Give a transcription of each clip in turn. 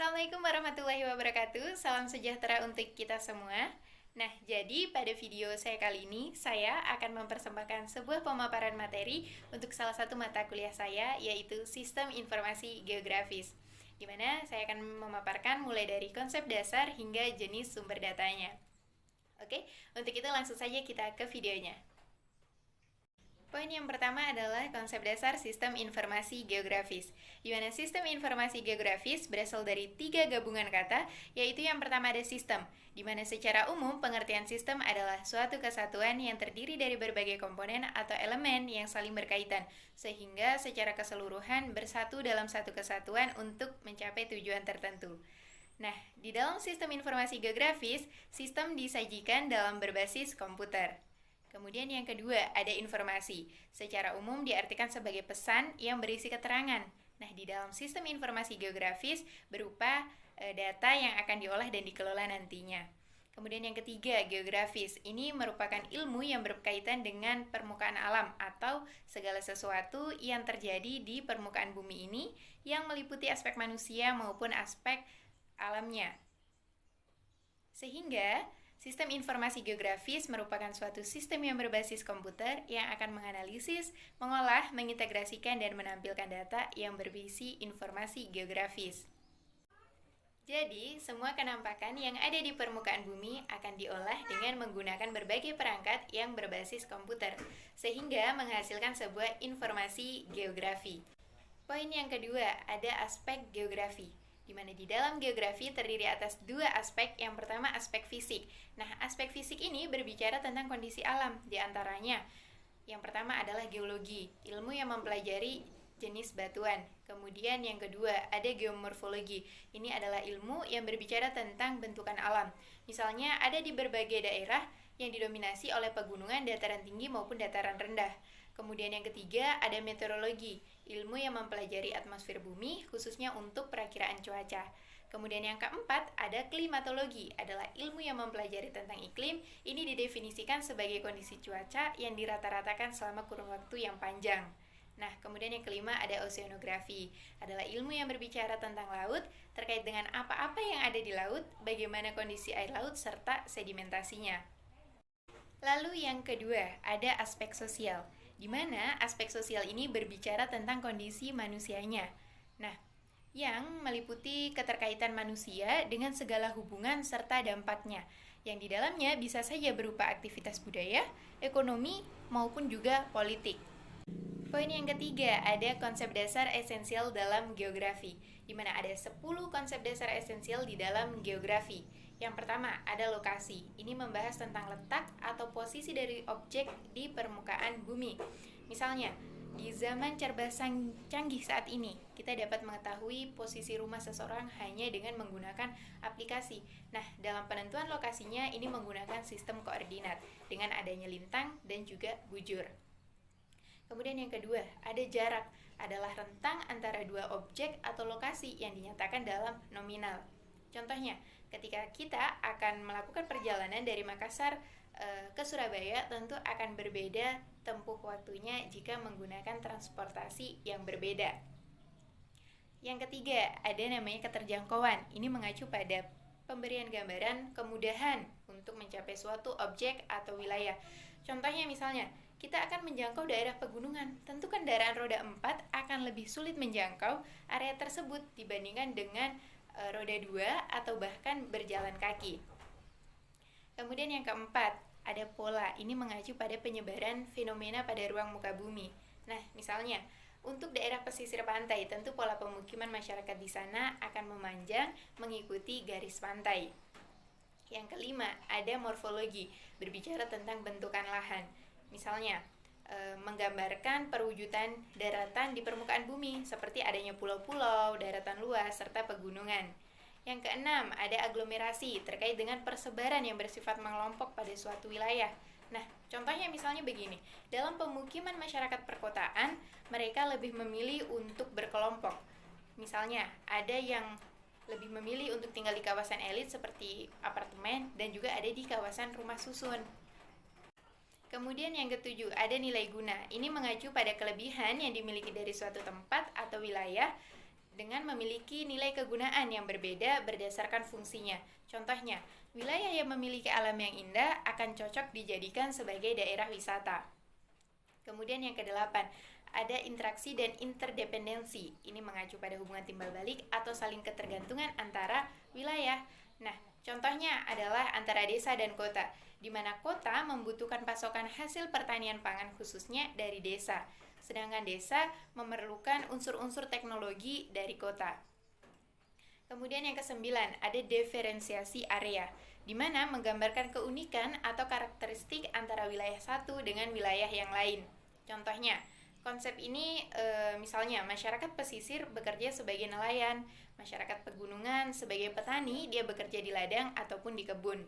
Assalamualaikum warahmatullahi wabarakatuh. Salam sejahtera untuk kita semua. Nah, jadi pada video saya kali ini, saya akan mempersembahkan sebuah pemaparan materi untuk salah satu mata kuliah saya, yaitu Sistem Informasi Geografis, di mana saya akan memaparkan mulai dari konsep dasar hingga jenis sumber datanya. Oke, untuk itu langsung saja kita ke videonya. Poin yang pertama adalah konsep dasar sistem informasi geografis, di mana sistem informasi geografis berasal dari 3 gabungan kata, yaitu yang pertama ada sistem, di mana secara umum pengertian sistem adalah suatu kesatuan yang terdiri dari berbagai komponen atau elemen yang saling berkaitan, sehingga secara keseluruhan bersatu dalam satu kesatuan untuk mencapai tujuan tertentu. Nah, di dalam sistem informasi geografis, sistem disajikan dalam berbasis komputer. Kemudian yang kedua, ada informasi. Secara umum diartikan sebagai pesan yang berisi keterangan. Nah, di dalam sistem informasi geografis berupa data yang akan diolah dan dikelola nantinya. Kemudian yang ketiga, geografis. Ini merupakan ilmu yang berkaitan dengan permukaan alam atau segala sesuatu yang terjadi di permukaan bumi ini yang meliputi aspek manusia maupun aspek alamnya. Sehingga sistem informasi geografis merupakan suatu sistem yang berbasis komputer yang akan menganalisis, mengolah, mengintegrasikan, dan menampilkan data yang berisi informasi geografis. Jadi, semua kenampakan yang ada di permukaan bumi akan diolah dengan menggunakan berbagai perangkat yang berbasis komputer, sehingga menghasilkan sebuah informasi geografi. Poin yang kedua, ada aspek geografi, di mana di dalam geografi terdiri atas 2 aspek. Yang pertama aspek fisik. Nah, aspek fisik ini berbicara tentang kondisi alam, di antaranya yang pertama adalah geologi, ilmu yang mempelajari jenis batuan. Kemudian yang kedua ada geomorfologi. Ini adalah ilmu yang berbicara tentang bentukan alam. Misalnya ada di berbagai daerah yang didominasi oleh pegunungan dataran tinggi maupun dataran rendah. Kemudian yang ketiga ada meteorologi, ilmu yang mempelajari atmosfer bumi khususnya untuk perakiraan cuaca. Kemudian yang keempat ada klimatologi, adalah ilmu yang mempelajari tentang iklim. Ini didefinisikan sebagai kondisi cuaca yang dirata-ratakan selama kurun waktu yang panjang. Nah, kemudian yang kelima ada oceanografi, adalah ilmu yang berbicara tentang laut, terkait dengan apa-apa yang ada di laut, bagaimana kondisi air laut, serta sedimentasinya. Lalu yang kedua, ada aspek sosial, di mana aspek sosial ini berbicara tentang kondisi manusianya. Nah, yang meliputi keterkaitan manusia dengan segala hubungan serta dampaknya, yang di dalamnya bisa saja berupa aktivitas budaya, ekonomi, maupun juga politik. Poin yang ketiga, ada konsep dasar esensial dalam geografi, di mana ada 10 konsep dasar esensial di dalam geografi. Yang pertama, ada lokasi. Ini membahas tentang letak atau posisi dari objek di permukaan bumi. Misalnya, di zaman serba canggih saat ini, kita dapat mengetahui posisi rumah seseorang hanya dengan menggunakan aplikasi. Nah, dalam penentuan lokasinya ini menggunakan sistem koordinat dengan adanya lintang dan juga bujur. Kemudian yang kedua, ada jarak, adalah rentang antara 2 objek atau lokasi yang dinyatakan dalam nominal. Contohnya, ketika kita akan melakukan perjalanan dari Makassar ke Surabaya, tentu akan berbeda tempuh waktunya jika menggunakan transportasi yang berbeda. Yang ketiga, ada namanya keterjangkauan. Ini mengacu pada pemberian gambaran kemudahan untuk mencapai suatu objek atau wilayah. Contohnya misalnya, kita akan menjangkau daerah pegunungan. Tentu kendaraan roda 4 akan lebih sulit menjangkau area tersebut dibandingkan dengan roda 2 atau bahkan berjalan kaki. Kemudian yang keempat, ada pola. Ini mengacu pada penyebaran fenomena pada ruang muka bumi. Nah, misalnya, untuk daerah pesisir pantai, tentu pola pemukiman masyarakat di sana akan memanjang mengikuti garis pantai. Yang kelima, ada morfologi, berbicara tentang bentukan lahan. Misalnya, menggambarkan perwujudan daratan di permukaan bumi, seperti adanya pulau-pulau, daratan luas, serta pegunungan. Yang keenam, ada aglomerasi, terkait dengan persebaran yang bersifat mengelompok pada suatu wilayah. Nah, contohnya misalnya begini, dalam pemukiman masyarakat perkotaan, mereka lebih memilih untuk berkelompok. Misalnya, ada yang lebih memilih untuk tinggal di kawasan elit seperti apartemen, dan juga ada di kawasan rumah susun. Kemudian yang ketujuh, ada nilai guna. Ini mengacu pada kelebihan yang dimiliki dari suatu tempat atau wilayah dengan memiliki nilai kegunaan yang berbeda berdasarkan fungsinya. Contohnya, wilayah yang memiliki alam yang indah akan cocok dijadikan sebagai daerah wisata. Kemudian yang kedelapan, ada interaksi dan interdependensi. Ini mengacu pada hubungan timbal balik atau saling ketergantungan antara wilayah. Nah, contohnya adalah antara desa dan kota, di mana kota membutuhkan pasokan hasil pertanian pangan khususnya dari desa, sedangkan desa memerlukan unsur-unsur teknologi dari kota. Kemudian yang kesembilan, ada diferensiasi area, di mana menggambarkan keunikan atau karakteristik antara wilayah satu dengan wilayah yang lain. Contohnya, konsep ini misalnya masyarakat pesisir bekerja sebagai nelayan, masyarakat pegunungan sebagai petani, dia bekerja di ladang ataupun di kebun.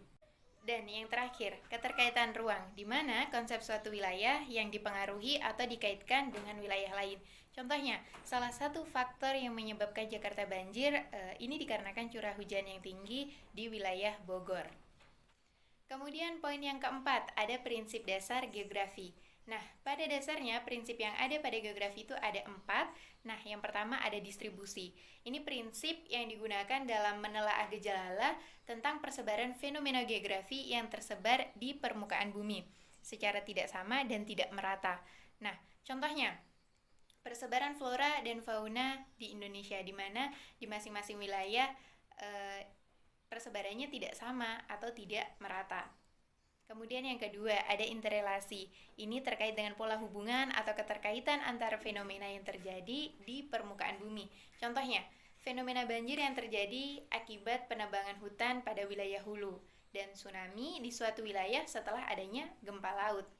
Dan yang terakhir, keterkaitan ruang, di mana konsep suatu wilayah yang dipengaruhi atau dikaitkan dengan wilayah lain. Contohnya, salah satu faktor yang menyebabkan Jakarta banjir ini dikarenakan curah hujan yang tinggi di wilayah Bogor. Kemudian poin yang keempat, ada prinsip dasar geografi. Nah, pada dasarnya prinsip yang ada pada geografi itu ada 4. Nah, yang pertama ada distribusi. Ini prinsip yang digunakan dalam menelaah gejala tentang persebaran fenomena geografi yang tersebar di permukaan bumi secara tidak sama dan tidak merata. Nah, contohnya persebaran flora dan fauna di Indonesia, di mana di masing-masing wilayah persebarannya tidak sama atau tidak merata. Kemudian yang kedua, ada interrelasi. Ini terkait dengan pola hubungan atau keterkaitan antara fenomena yang terjadi di permukaan bumi. Contohnya, fenomena banjir yang terjadi akibat penebangan hutan pada wilayah hulu dan tsunami di suatu wilayah setelah adanya gempa laut.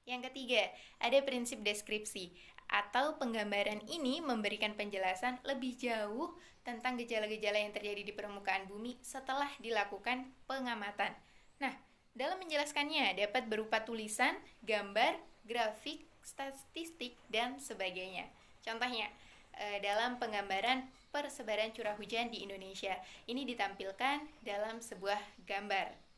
Yang ketiga, ada prinsip deskripsi atau penggambaran ini memberikan penjelasan lebih jauh tentang gejala-gejala yang terjadi di permukaan bumi setelah dilakukan pengamatan. Nah, dalam menjelaskannya dapat berupa tulisan, gambar, grafik, statistik, dan sebagainya. Contohnya, dalam penggambaran persebaran curah hujan di Indonesia, ini ditampilkan dalam sebuah gambar.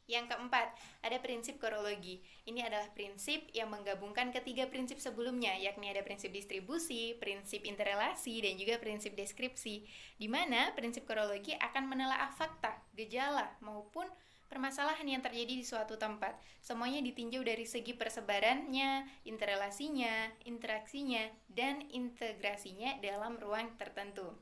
Yang keempat, ada prinsip korologi. Ini adalah prinsip yang menggabungkan ketiga prinsip sebelumnya, yakni ada prinsip distribusi, prinsip interrelasi, dan juga prinsip deskripsi, di mana prinsip korologi akan menelaah fakta, gejala, maupun permasalahan yang terjadi di suatu tempat. Semuanya ditinjau dari segi persebarannya, interrelasinya, interaksinya, dan integrasinya dalam ruang tertentu.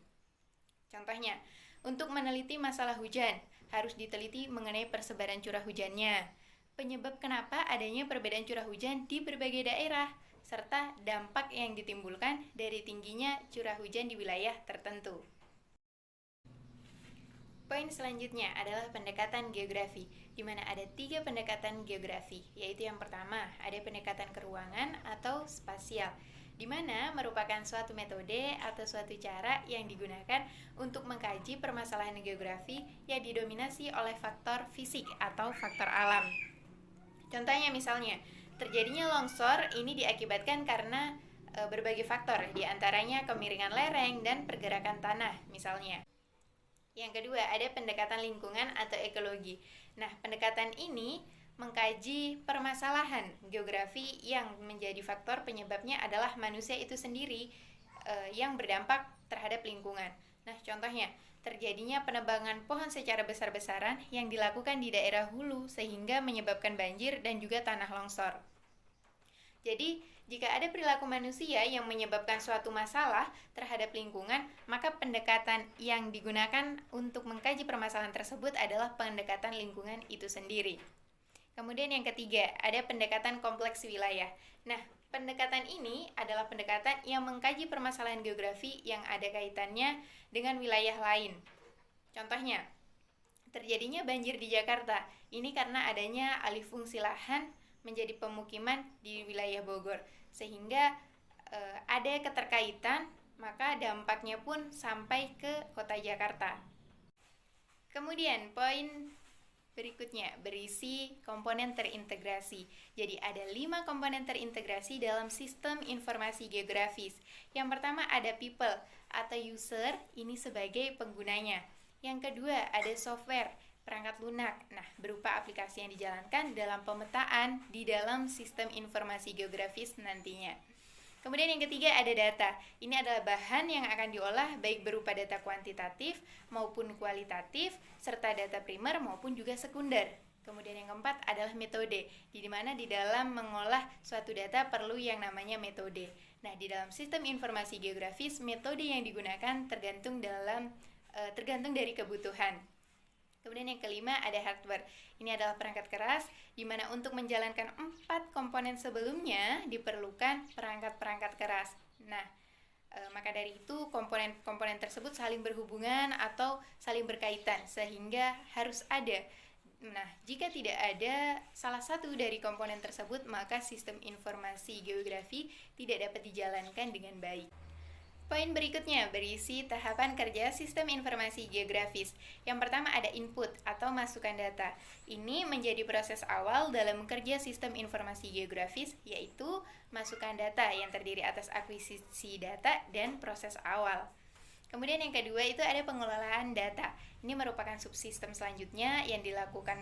Contohnya, untuk meneliti masalah hujan, harus diteliti mengenai persebaran curah hujannya, penyebab kenapa adanya perbedaan curah hujan di berbagai daerah, serta dampak yang ditimbulkan dari tingginya curah hujan di wilayah tertentu. Poin selanjutnya adalah pendekatan geografi, di mana ada 3 pendekatan geografi, yaitu yang pertama, ada pendekatan keruangan atau spasial, di mana merupakan suatu metode atau suatu cara yang digunakan untuk mengkaji permasalahan geografi yang didominasi oleh faktor fisik atau faktor alam. Contohnya misalnya, terjadinya longsor ini diakibatkan karena berbagai faktor, diantaranya kemiringan lereng dan pergerakan tanah misalnya. Yang kedua, ada pendekatan lingkungan atau ekologi. Nah, pendekatan ini mengkaji permasalahan geografi yang menjadi faktor penyebabnya adalah manusia itu sendiri yang berdampak terhadap lingkungan. Nah, contohnya, terjadinya penebangan pohon secara besar-besaran yang dilakukan di daerah hulu sehingga menyebabkan banjir dan juga tanah longsor. Jadi, jika ada perilaku manusia yang menyebabkan suatu masalah terhadap lingkungan, maka pendekatan yang digunakan untuk mengkaji permasalahan tersebut adalah pendekatan lingkungan itu sendiri. Kemudian yang ketiga, ada pendekatan kompleks wilayah. Nah, pendekatan ini adalah pendekatan yang mengkaji permasalahan geografi yang ada kaitannya dengan wilayah lain. Contohnya, terjadinya banjir di Jakarta. Ini karena adanya alih fungsi lahan menjadi pemukiman di wilayah Bogor, sehingga ada keterkaitan, maka dampaknya pun sampai ke kota Jakarta. Kemudian poin berikutnya berisi komponen terintegrasi. Jadi ada 5 komponen terintegrasi dalam sistem informasi geografis. Yang pertama ada people atau user, ini sebagai penggunanya. Yang kedua ada software, perangkat lunak, nah berupa aplikasi yang dijalankan dalam pemetaan di dalam sistem informasi geografis nantinya. Kemudian yang ketiga ada data. Ini adalah bahan yang akan diolah baik berupa data kuantitatif maupun kualitatif, serta data primer maupun juga sekunder. Kemudian yang keempat adalah metode, di mana di dalam mengolah suatu data perlu yang namanya metode. Nah, di dalam sistem informasi geografis, metode yang digunakan tergantung dari kebutuhan. Kemudian yang kelima ada hardware. Ini adalah perangkat keras, di mana untuk menjalankan 4 komponen sebelumnya diperlukan perangkat-perangkat keras. Nah, maka dari itu komponen-komponen tersebut saling berhubungan atau saling berkaitan, sehingga harus ada. Nah, jika tidak ada salah satu dari komponen tersebut, maka sistem informasi geografi tidak dapat dijalankan dengan baik. Poin berikutnya berisi tahapan kerja sistem informasi geografis. Yang pertama ada input atau masukan data. Ini menjadi proses awal dalam kerja sistem informasi geografis, yaitu masukan data yang terdiri atas akuisisi data dan proses awal. Kemudian yang kedua itu ada pengelolaan data. Ini merupakan subsistem selanjutnya yang dilakukan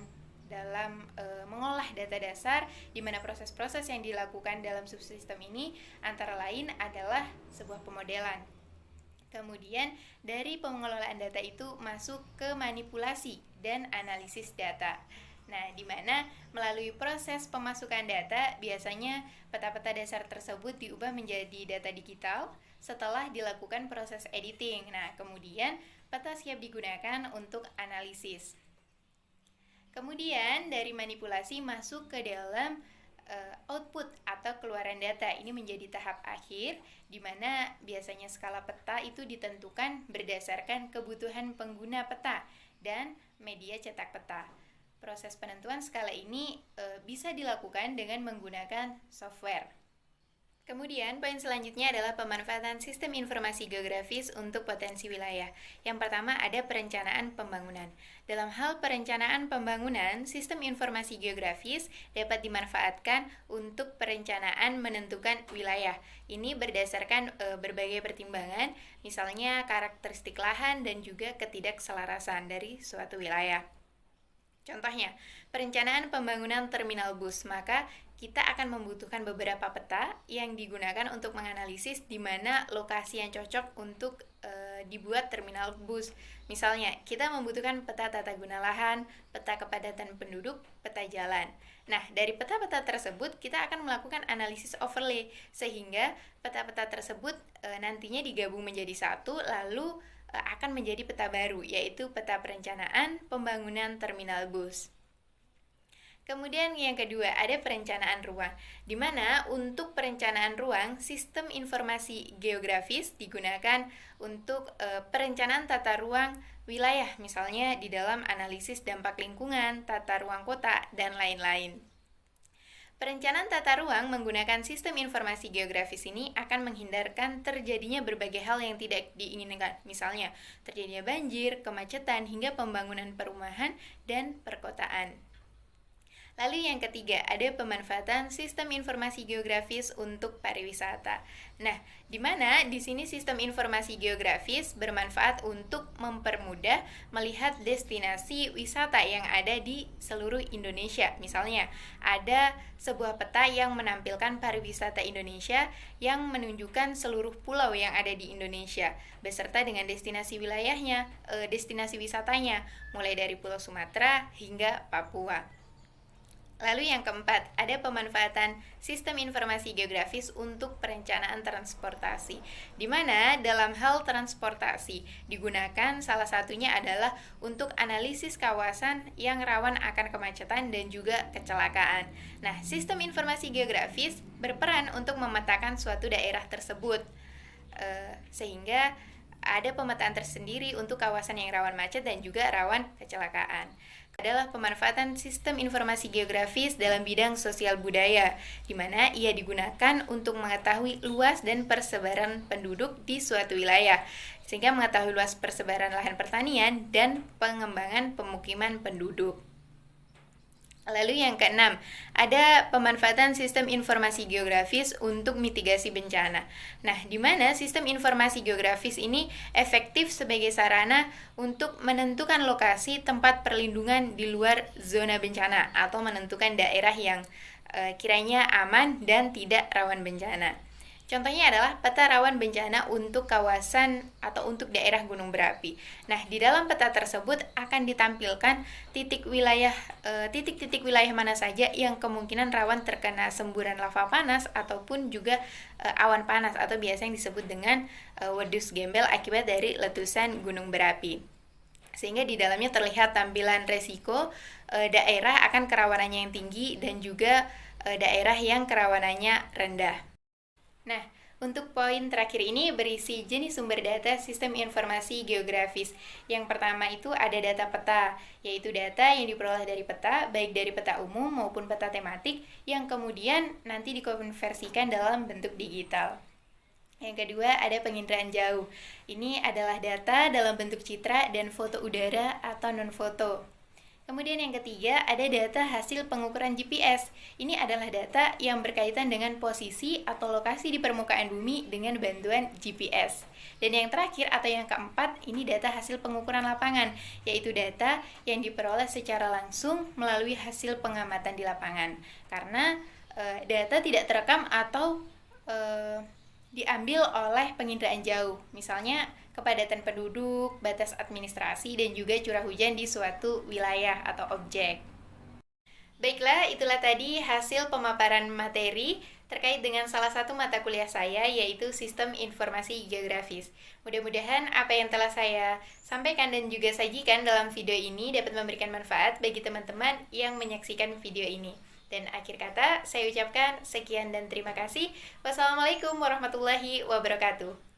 dalam mengolah data dasar, di mana proses-proses yang dilakukan dalam subsistem ini antara lain adalah sebuah pemodelan. Kemudian dari pengelolaan data itu masuk ke manipulasi dan analisis data. Nah, di mana melalui proses pemasukan data, biasanya peta-peta dasar tersebut diubah menjadi data digital setelah dilakukan proses editing. Nah, kemudian peta siap digunakan untuk analisis. Kemudian dari manipulasi masuk ke dalam output atau keluaran data. Ini menjadi tahap akhir, di mana biasanya skala peta itu ditentukan berdasarkan kebutuhan pengguna peta dan media cetak peta. Proses penentuan skala ini bisa dilakukan dengan menggunakan software. Kemudian, poin selanjutnya adalah pemanfaatan sistem informasi geografis untuk potensi wilayah. Yang pertama ada perencanaan pembangunan. Dalam hal perencanaan pembangunan, sistem informasi geografis dapat dimanfaatkan untuk perencanaan menentukan wilayah. Ini berdasarkan berbagai pertimbangan, misalnya karakteristik lahan dan juga ketidakselarasan dari suatu wilayah. Contohnya, perencanaan pembangunan terminal bus, maka kita akan membutuhkan beberapa peta yang digunakan untuk menganalisis di mana lokasi yang cocok untuk dibuat terminal bus. Misalnya, kita membutuhkan peta tata guna lahan, peta kepadatan penduduk, peta jalan. Nah, dari peta-peta tersebut kita akan melakukan analisis overlay, sehingga peta-peta tersebut nantinya digabung menjadi satu, lalu akan menjadi peta baru, yaitu peta perencanaan pembangunan terminal bus. Kemudian yang kedua, ada perencanaan ruang, di mana untuk perencanaan ruang, sistem informasi geografis digunakan untuk perencanaan tata ruang wilayah, misalnya di dalam analisis dampak lingkungan, tata ruang kota, dan lain-lain. Perencanaan tata ruang menggunakan sistem informasi geografis ini akan menghindarkan terjadinya berbagai hal yang tidak diinginkan, misalnya terjadinya banjir, kemacetan, hingga pembangunan perumahan dan perkotaan. Lalu yang ketiga, ada pemanfaatan sistem informasi geografis untuk pariwisata. Nah, di mana di sini sistem informasi geografis bermanfaat untuk mempermudah melihat destinasi wisata yang ada di seluruh Indonesia. Misalnya, ada sebuah peta yang menampilkan pariwisata Indonesia yang menunjukkan seluruh pulau yang ada di Indonesia, beserta dengan destinasi wilayahnya, destinasi wisatanya, mulai dari Pulau Sumatera hingga Papua. Lalu yang keempat, ada pemanfaatan sistem informasi geografis untuk perencanaan transportasi, di mana dalam hal transportasi digunakan salah satunya adalah untuk analisis kawasan yang rawan akan kemacetan dan juga kecelakaan. Nah, sistem informasi geografis berperan untuk memetakan suatu daerah tersebut, sehingga ada pemetaan tersendiri untuk kawasan yang rawan macet dan juga rawan kecelakaan. Adalah pemanfaatan sistem informasi geografis dalam bidang sosial budaya, di mana ia digunakan untuk mengetahui luas dan persebaran penduduk di suatu wilayah, sehingga mengetahui luas persebaran lahan pertanian dan pengembangan pemukiman penduduk. Lalu yang keenam, ada pemanfaatan sistem informasi geografis untuk mitigasi bencana. Nah, di mana sistem informasi geografis ini efektif sebagai sarana untuk menentukan lokasi tempat perlindungan di luar zona bencana atau menentukan daerah yang kiranya aman dan tidak rawan bencana. Contohnya adalah peta rawan bencana untuk kawasan atau untuk daerah gunung berapi. Nah, di dalam peta tersebut akan ditampilkan titik-titik wilayah mana saja yang kemungkinan rawan terkena semburan lava panas ataupun juga awan panas atau biasa yang disebut dengan wedus gembel akibat dari letusan gunung berapi. Sehingga di dalamnya terlihat tampilan resiko daerah akan kerawanannya yang tinggi dan juga daerah yang kerawanannya rendah. Nah, untuk poin terakhir ini berisi jenis sumber data sistem informasi geografis. Yang pertama itu ada data peta, yaitu data yang diperoleh dari peta, baik dari peta umum maupun peta tematik, yang kemudian nanti dikonversikan dalam bentuk digital. Yang kedua ada penginderaan jauh. Ini adalah data dalam bentuk citra dan foto udara atau non-foto. Kemudian yang ketiga ada data hasil pengukuran GPS. Ini adalah data yang berkaitan dengan posisi atau lokasi di permukaan bumi dengan bantuan GPS. Dan yang terakhir atau yang keempat ini data hasil pengukuran lapangan, yaitu data yang diperoleh secara langsung melalui hasil pengamatan di lapangan. Karena data tidak terekam atau diambil oleh penginderaan jauh, misalnya kepadatan penduduk, batas administrasi, dan juga curah hujan di suatu wilayah atau objek. Baiklah, itulah tadi hasil pemaparan materi terkait dengan salah satu mata kuliah saya, yaitu Sistem Informasi Geografis. Mudah-mudahan apa yang telah saya sampaikan dan juga sajikan dalam video ini dapat memberikan manfaat bagi teman-teman yang menyaksikan video ini. Dan akhir kata, saya ucapkan sekian dan terima kasih. Wassalamualaikum warahmatullahi wabarakatuh.